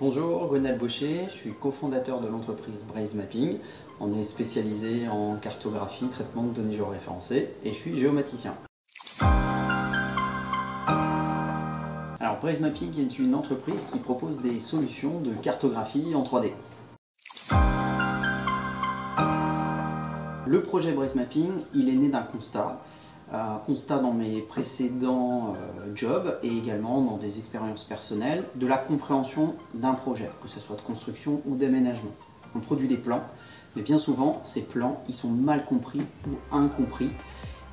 Bonjour, Gonal Baucher, je suis cofondateur de l'entreprise Braze Mapping. On est spécialisé en cartographie, traitement de données géoréférencées et je suis géomaticien. Alors Braze Mapping est une entreprise qui propose des solutions de cartographie en 3D. Le projet Braze Mapping, il est né d'un constat. Un constat dans mes précédents jobs et également dans des expériences personnelles de la compréhension d'un projet, que ce soit de construction ou d'aménagement. On produit des plans, mais bien souvent ces plans ils sont mal compris ou incompris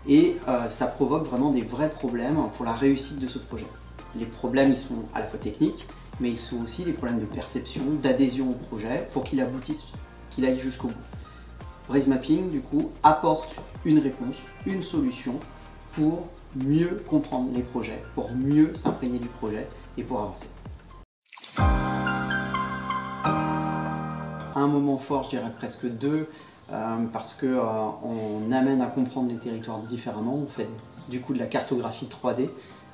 et ça provoque vraiment des vrais problèmes pour la réussite de ce projet. Les problèmes ils sont à la fois techniques, mais ils sont aussi des problèmes de perception, d'adhésion au projet pour qu'il aboutisse, qu'il aille jusqu'au bout. Braze Mapping, du coup, apporte une réponse, une solution pour mieux comprendre les projets, pour mieux s'imprégner du projet et pour avancer. Un moment fort, je dirais presque deux, parce qu'on amène à comprendre les territoires différemment. On fait du coup de la cartographie 3D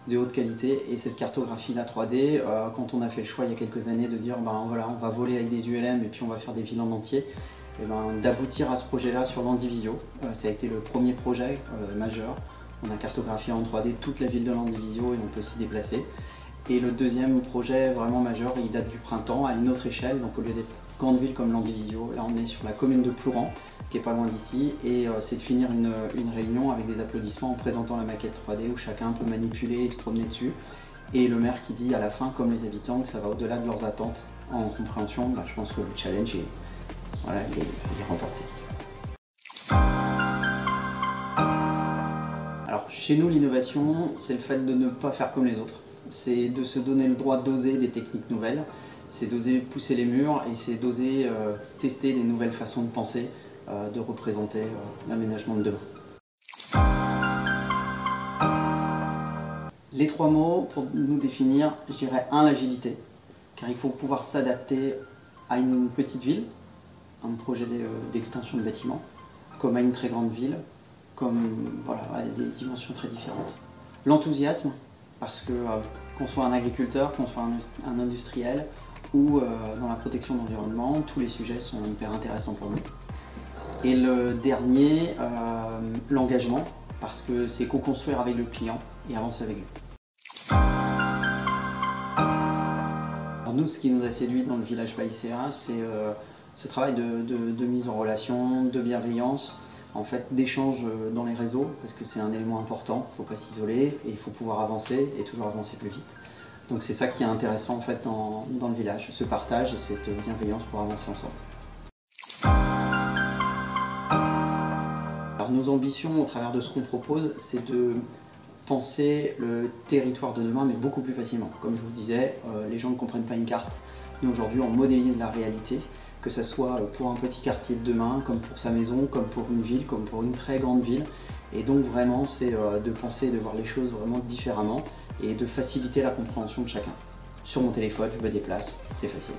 de haute qualité et cette cartographie là 3D, quand on a fait le choix il y a quelques années de dire voilà, on va voler avec des ULM et puis on va faire des villes en entier, d'aboutir à ce projet-là sur l'Andivisio. Ça a été le premier projet majeur. On a cartographié en 3D toute la ville de l'Andivisio et on peut s'y déplacer. Et le deuxième projet vraiment majeur, il date du printemps à une autre échelle. Donc au lieu d'être grande ville comme l'Andivisio, là on est sur la commune de Plouran, qui est pas loin d'ici. Et c'est de finir une réunion avec des applaudissements en présentant la maquette 3D où chacun peut manipuler et se promener dessus. Et le maire qui dit à la fin, comme les habitants, que ça va au-delà de leurs attentes en compréhension. Je pense que le challenge est voilà, il est remporté. Alors chez nous, l'innovation, c'est le fait de ne pas faire comme les autres. C'est de se donner le droit d'oser des techniques nouvelles, c'est d'oser pousser les murs et c'est d'oser tester des nouvelles façons de penser, de représenter l'aménagement de demain. Les trois mots pour nous définir, je dirais l'agilité, car il faut pouvoir s'adapter à une petite ville, un projet d'extension de bâtiment, comme à une très grande ville, comme voilà, à des dimensions très différentes. L'enthousiasme, parce que qu'on soit un agriculteur, qu'on soit un industriel ou dans la protection de l'environnement, tous les sujets sont hyper intéressants pour nous. Et le dernier, l'engagement, parce que c'est co-construire avec le client et avancer avec lui. Alors nous, ce qui nous a séduit dans le village Baïséa, c'est ce travail de mise en relation, de bienveillance, en fait d'échange dans les réseaux, parce que c'est un élément important, il ne faut pas s'isoler et il faut pouvoir avancer et toujours avancer plus vite. Donc c'est ça qui est intéressant en fait dans le village, ce partage et cette bienveillance pour avancer ensemble. Alors nos ambitions au travers de ce qu'on propose, c'est de penser le territoire de demain mais beaucoup plus facilement. Comme je vous disais, les gens ne comprennent pas une carte. Nous aujourd'hui on modélise la réalité, que ce soit pour un petit quartier de demain, comme pour sa maison, comme pour une ville, comme pour une très grande ville. Et donc vraiment c'est de penser, de voir les choses vraiment différemment et de faciliter la compréhension de chacun. Sur mon téléphone, je me déplace, c'est facile.